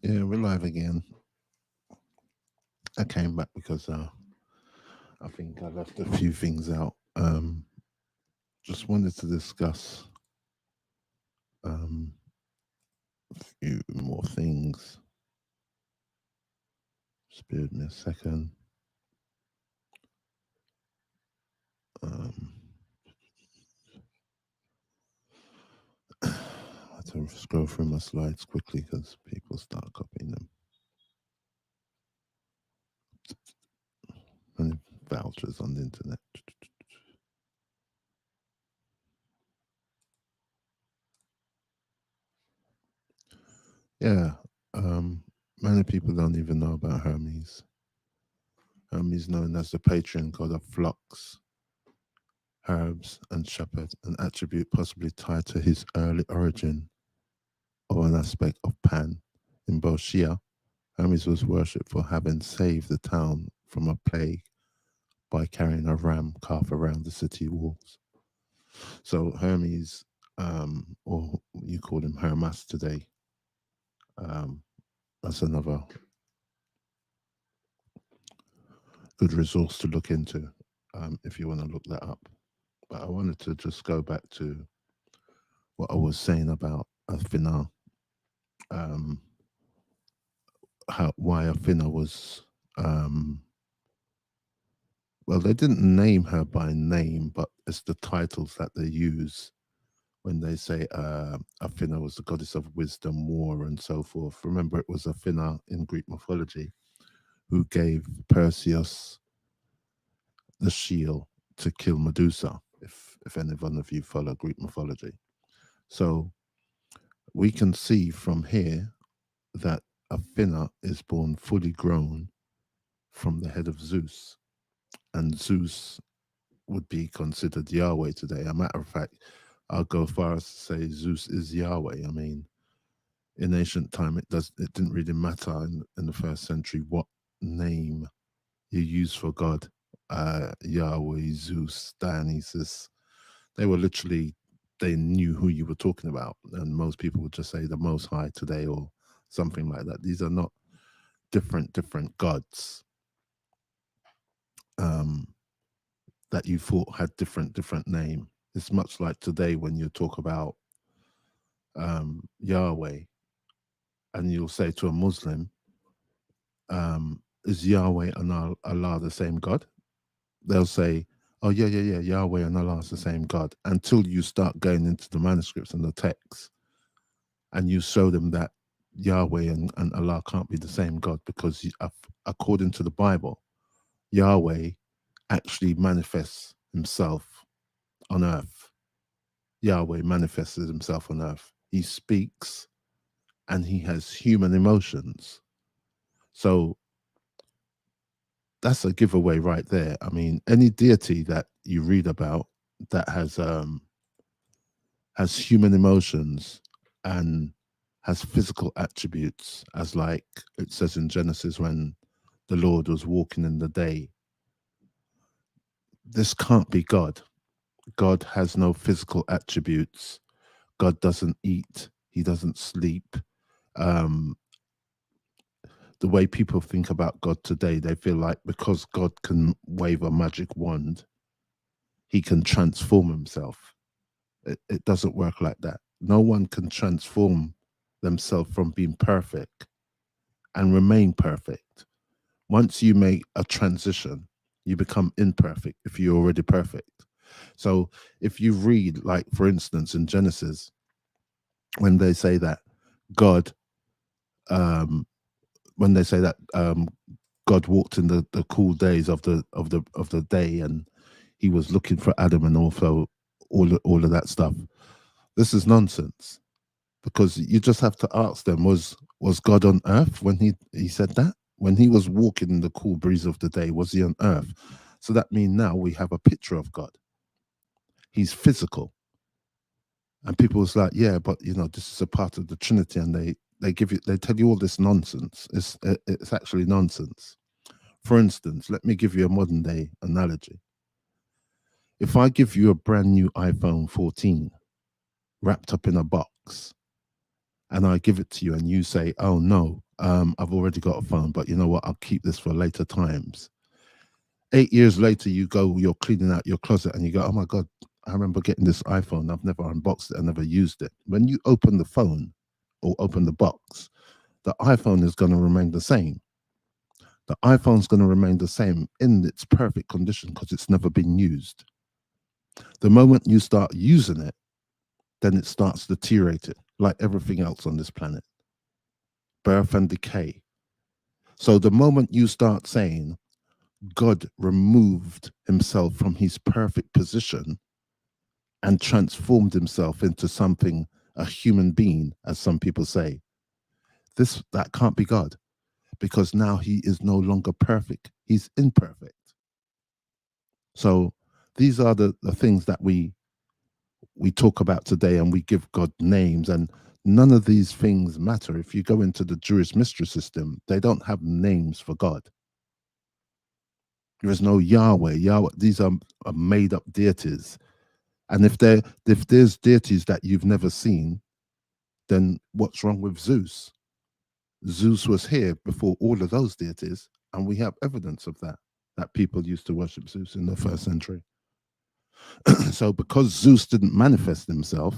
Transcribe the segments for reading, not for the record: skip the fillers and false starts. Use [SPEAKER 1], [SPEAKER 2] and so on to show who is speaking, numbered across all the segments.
[SPEAKER 1] Yeah, we're live again. I came back because I think I left a few things out. Just wanted to discuss um, a few more things. Spare me a second. Um, I had to scroll through my slides quickly because people start copying them. And vouchers on the internet. Yeah, many people don't even know about Hermes. Hermes, known as the patron god of flocks, herbs, and shepherd, an attribute possibly tied to his early origin or an aspect of Pan. In both Shia, Hermes was worshipped for having saved the town from a plague by carrying a ram calf around the city walls. So Hermes, or you call him Hermas today, um, that's another good resource to look into if you want to look that up. But I wanted to just go back to what I was saying about Athena, um, why Athena was well, they didn't name her by name, but it's the titles that they use when they say Athena was the goddess of wisdom, war, and so forth. Remember, it was Athena in Greek mythology who gave Perseus the shield to kill Medusa. If any one of you follow Greek mythology, so we can see from here that Athena is born fully grown from the head of Zeus, and Zeus would be considered Yahweh today. A matter of fact, I'll go far as to say Zeus is Yahweh. I mean, in ancient time, it didn't really matter in the first century what name you use for God. Yahweh, Zeus, Dionysus. They were literally they knew who you were talking about, and most people would just say the Most High today or something like that. These are not different gods. Um, that you thought had different name. It's much like today when you talk about Yahweh, and you'll say to a Muslim, "Is Yahweh and Allah the same God?" They'll say, "Oh yeah, Yahweh and Allah is the same God." Until you start going into the manuscripts and the texts, and you show them that Yahweh and Allah can't be the same God because, according to the Bible, Yahweh actually manifests Himself on earth. Yahweh manifested himself on earth. He speaks and he has human emotions. So that's a giveaway right there. I mean, any deity that you read about that has human emotions and has physical attributes, as like it says in Genesis when the Lord was walking in the day. This can't be God. God has no physical attributes. God doesn't eat. He doesn't sleep. Um, the way people think about God today, they feel like because God can wave a magic wand, he can transform himself. It doesn't work like that. No one can transform themselves from being perfect and remain perfect. Once you make a transition, you become imperfect if you're already perfect. So if you read, like, for instance, in Genesis, when they say that God, um, when they say that God walked in the cool days of the day, and he was looking for Adam, and also all of that stuff. This is nonsense, because you just have to ask them: was God on earth when he said that? When he was walking in the cool breeze of the day, was he on earth? So that means now we have a picture of God. He's physical, and people was like, yeah, but this is a part of the Trinity, and they tell you all this nonsense. It's actually nonsense. For instance, let me give you a modern day analogy. If I give you a brand new iPhone 14 wrapped up in a box, and I give it to you and you say, oh no, I've already got a phone, but you know what? I'll keep this for later times. 8 years later, you're cleaning out your closet and you go, oh my God, I remember getting this iPhone. I've never unboxed it. I never used it. When you open the phone or open the box, the iPhone is going to remain the same. The iPhone's going to remain the same in its perfect condition because it's never been used. The moment you start using it, then it starts deteriorating like everything else on this planet. Birth and decay. So the moment you start saying God removed himself from his perfect position and transformed himself into something, a human being, as some people say, that can't be God, because now he is no longer perfect. He's imperfect. So these are the things that we talk about today, and we give God names, and none of these things matter. If you go into the Jewish mystery system, they don't have names for God. There is no Yahweh. Yahweh, these are made up deities. And if there's deities that you've never seen, then what's wrong with Zeus? Zeus was here before all of those deities, and we have evidence of that people used to worship Zeus in the first century. So because Zeus didn't manifest himself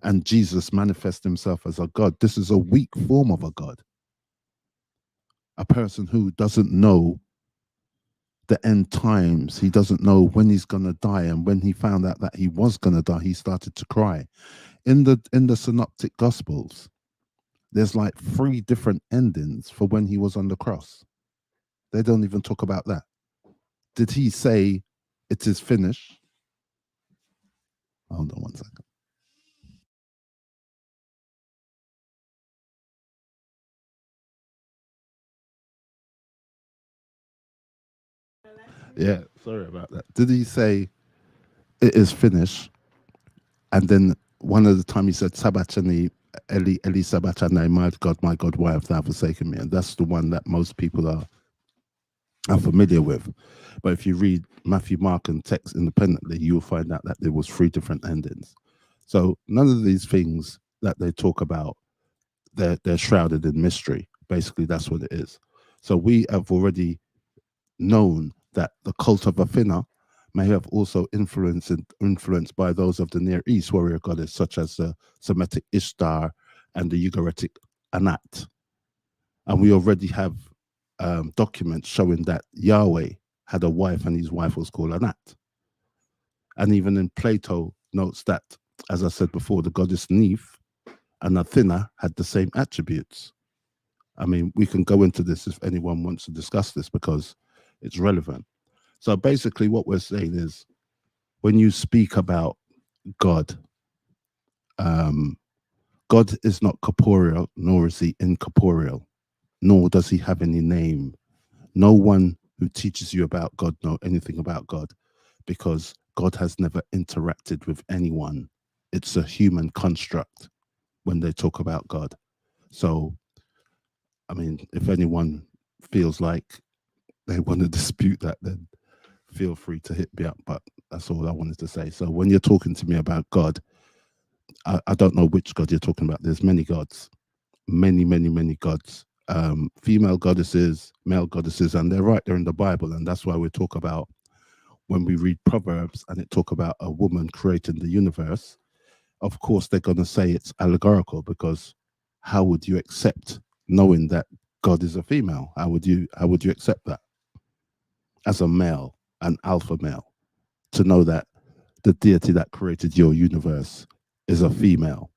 [SPEAKER 1] and Jesus manifests himself as a God, this is a weak form of a God. A person who doesn't know the end times. He doesn't know when he's going to die. And when he found out that he was going to die, he started to cry. In the synoptic gospels, there's like 3 different endings for when he was on the cross. They don't even talk about that. Did he say it is finished? Hold on one second. Yeah, sorry about that. Did he say it is finished? And then one of the time he said, Sabachthani, Eli, Eli Sabachthani, my God, why have thou forsaken me? And that's the one that most people are familiar with. But if you read Matthew, Mark, and text independently, you'll find out that there was 3 different endings. So none of these things that they talk about, they're shrouded in mystery. Basically, that's what it is. So we have already known that the cult of Athena may have also influenced by those of the Near East warrior goddess, such as the Semitic Ishtar and the Ugaritic Anat. And we already have documents showing that Yahweh had a wife and his wife was called Anat. And even in Plato notes that, as I said before, the goddess Neith and Athena had the same attributes. I mean, we can go into this if anyone wants to discuss this because it's relevant. So basically, what we're saying is when you speak about God, um, God is not corporeal, nor is he incorporeal, nor does he have any name. No one who teaches you about God know anything about God because God has never interacted with anyone. It's a human construct when they talk about God. So, I mean, if anyone feels like they want to dispute that, then feel free to hit me up. But that's all I wanted to say. So when you're talking to me about God, I don't know which God you're talking about. There's many gods, many, many, many gods. Female goddesses, male goddesses, and they're right there in the Bible. And that's why we talk about when we read Proverbs and it talk about a woman creating the universe. Of course, they're going to say it's allegorical because how would you accept knowing that God is a female? How would you accept that as a male, an alpha male, to know that the deity that created your universe is a female,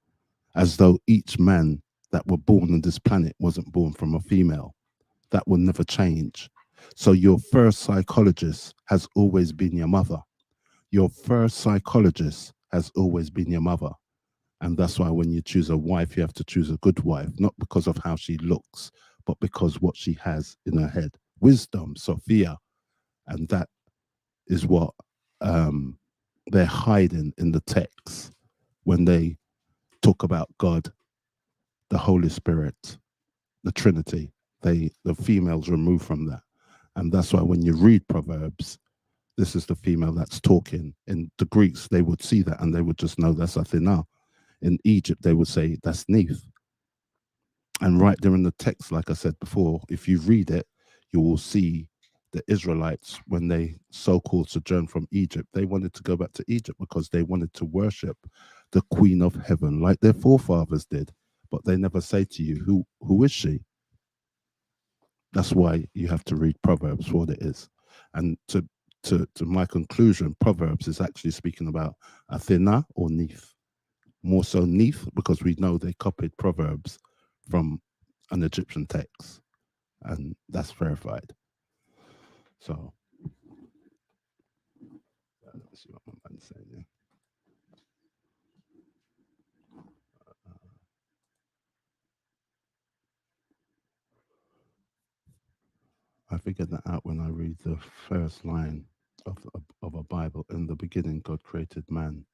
[SPEAKER 1] as though each man that were born on this planet wasn't born from a female? That will never change. So your first psychologist has always been your mother. Your first psychologist has always been your mother. And that's why when you choose a wife, you have to choose a good wife, not because of how she looks, but because what she has in her head. Wisdom, Sophia. And that is what um, they're hiding in the text when they talk about God, the Holy Spirit, the Trinity. The females removed from that. And that's why when you read Proverbs, this is the female that's talking. In the Greeks, they would see that and they would just know that's Athena. In Egypt, they would say that's Neith. And right there in the text, like I said before, if you read it, you will see the Israelites, when they so-called sojourned from Egypt, they wanted to go back to Egypt because they wanted to worship the Queen of Heaven like their forefathers did. But they never say to you, who is she? That's why you have to read Proverbs for what it is. And to my conclusion, Proverbs is actually speaking about Athena or Neith. More so Neith, because we know they copied Proverbs from an Egyptian text, and that's verified. So let me see what my man's saying here. I figured that out when I read the first line of a Bible. In the beginning, God created man.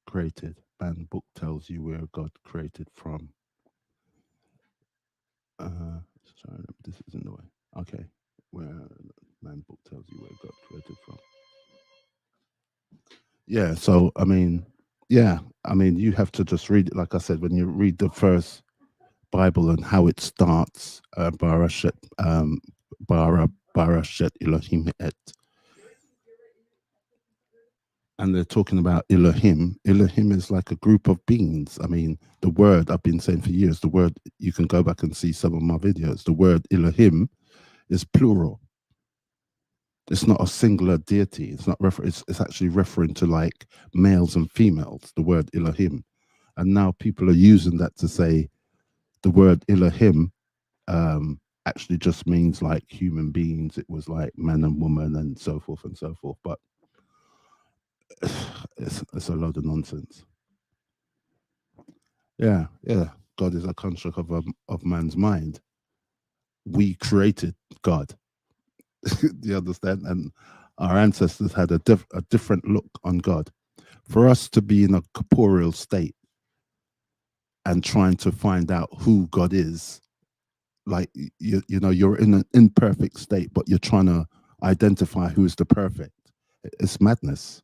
[SPEAKER 1] Created. Man book tells you where God created from. Sorry, this is in the way. Okay, where man book tells you where God created from. Yeah, so I mean, yeah, I mean, you have to just read it. Like I said, when you read the first Bible and how it starts, Barashet, Barashet Elohim et, and they're talking about Elohim. Elohim is like a group of beings. I mean, the word I've been saying for years, the word, you can go back and see some of my videos. The word Elohim is plural. It's not a singular deity. It's not it's actually referring to like males and females, the word Elohim. And now people are using that to say the word Elohim actually just means like human beings. It was like man and woman and so forth and so forth. But it's a load of nonsense. Yeah, yeah. God is a construct of man's mind. We created God. Do you understand? And our ancestors had a different look on God. For us to be in a corporeal state and trying to find out who God is, like you know, you're in an imperfect state, but you're trying to identify who's the perfect. It's madness.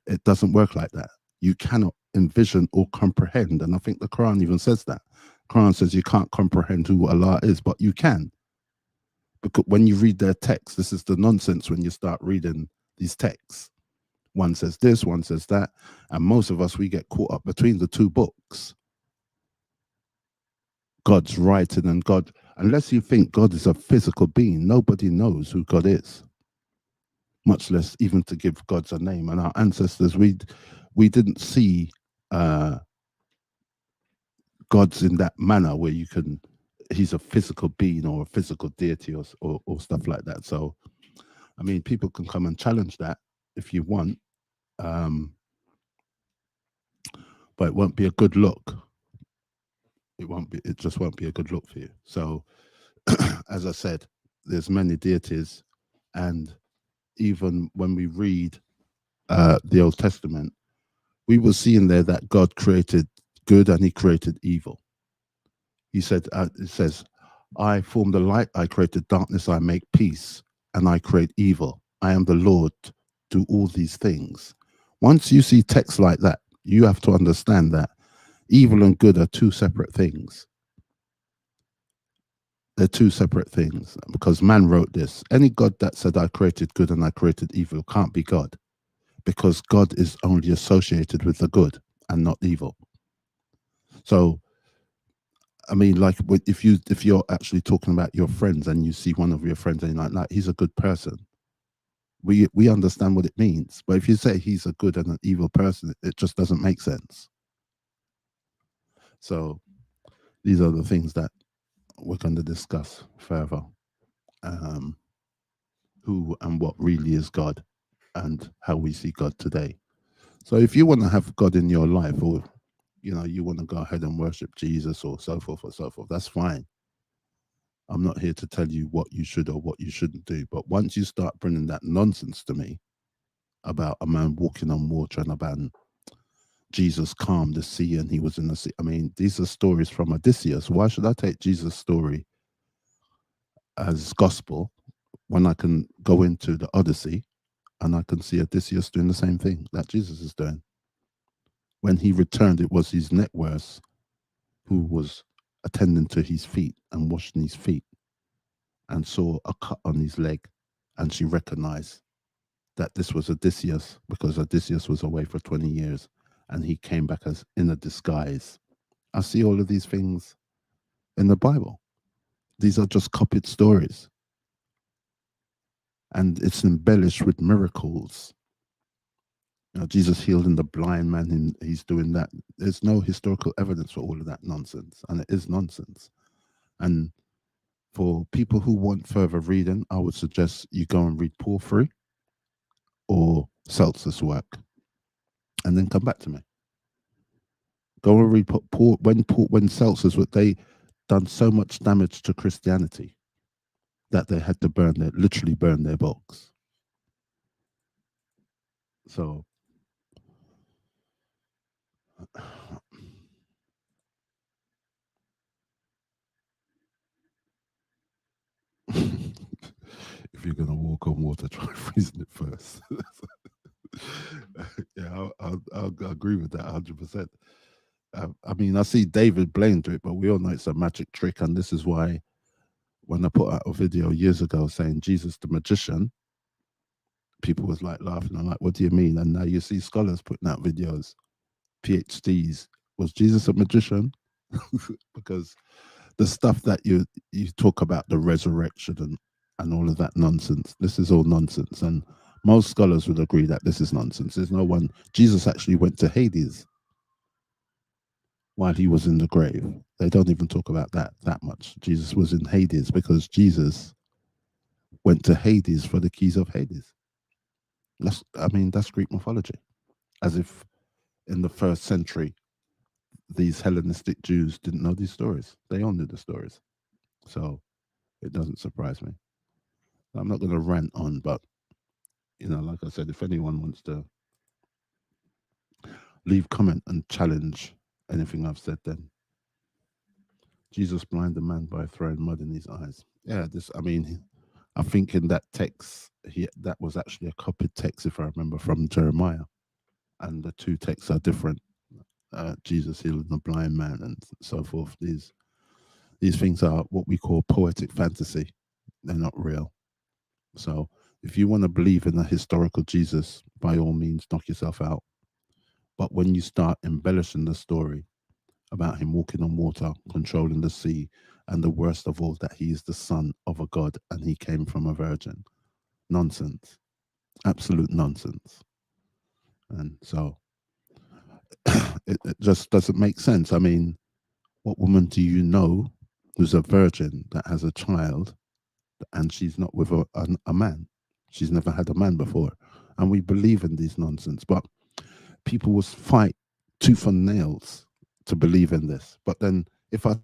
[SPEAKER 1] It doesn't work like that. You cannot envision or comprehend, and I think the Quran even says that. Quran says you can't comprehend who Allah is, but you can. Because when you read their text, this is the nonsense when you start reading these texts. One says this, one says that, and most of us, we get caught up between the two books. God's writing and God, unless you think God is a physical being, nobody knows who God is, much less even to give God's a name. And our ancestors, we didn't see God's in that manner where you can, he's a physical being or a physical deity or stuff like that. So, I mean, people can come and challenge that if you want, but it won't be a good look. It just won't be a good look for you. So, as I said, there's many deities, and even when we read the Old Testament, we will see in there that God created good and he created evil. He said, it says, I form the light, I created darkness, I make peace, and I create evil. I am the Lord, do all these things. Once you see text like that, you have to understand that evil and good are two separate things. They're two separate things, because man wrote this. Any God that said, I created good and I created evil can't be God, because God is only associated with the good and not evil. So, I mean, like if you're actually talking about your friends and you see one of your friends and you're like, he's a good person, we understand what it means. But if you say he's a good and an evil person, it just doesn't make sense. So these are the things that we're going to discuss further. Who and what really is God and how we see God today. So if you want to have God in your life, or you want to go ahead and worship Jesus or so forth, that's fine. I'm not here to tell you what you should or what you shouldn't do. But once you start bringing that nonsense to me about a man walking on water and about Jesus calmed the sea and he was in the sea. I mean, these are stories from Odysseus. Why should I take Jesus' story as gospel when I can go into the Odyssey and I can see Odysseus doing the same thing that Jesus is doing? When he returned, it was his net worth who was attending to his feet and washing his feet and saw a cut on his leg, and she recognized that this was Odysseus because Odysseus was away for 20 years and he came back as in a disguise. I see all of these things in the Bible. These are just copied stories. And it's embellished with miracles. Jesus healing the blind man, and he's doing that. There's no historical evidence for all of that nonsense, and it is nonsense. And for people who want further reading, I would suggest you go and read Porphyry or Seltzer's work, and then come back to me. Go and read when Seltzer's what they done so much damage to Christianity that they had to literally burn their books. So if you're gonna walk on water, try freezing it first. Yeah, I'll agree with that 100%. I mean, I see David blamed it, but we all know it's a magic trick, and this is why when I put out a video years ago saying Jesus the magician, people was like laughing. I'm like, what do you mean? And now you see scholars putting out videos, PhDs. Was Jesus a magician? Because the stuff that you talk about, the resurrection and all of that nonsense, this is all nonsense. And most scholars would agree that this is nonsense. There's no one. Jesus actually went to Hades while he was in the grave. They don't even talk about that much. Jesus was in Hades because Jesus went to Hades for the keys of Hades. That's Greek mythology. As if in the first century, these Hellenistic Jews didn't know these stories. They all knew the stories. So it doesn't surprise me. I'm not going to rant on, but, like I said, if anyone wants to leave comment and challenge anything I've said, then Jesus blinded the man by throwing mud in his eyes. Yeah, I think in that text, that was actually a copied text, if I remember, from Jeremiah. And the two texts are different. Jesus healing the blind man and so forth. These things are what we call poetic fantasy. They're not real. So if you want to believe in a historical Jesus, by all means, knock yourself out. But when you start embellishing the story about him walking on water, controlling the sea, and the worst of all, that he is the son of a god and he came from a virgin, nonsense, absolute nonsense. And so it just doesn't make sense. I mean, what woman do you know who's a virgin that has a child and she's not with a man? She's never had a man before. And we believe in these nonsense, but people will fight tooth and nails to believe in this. But then if I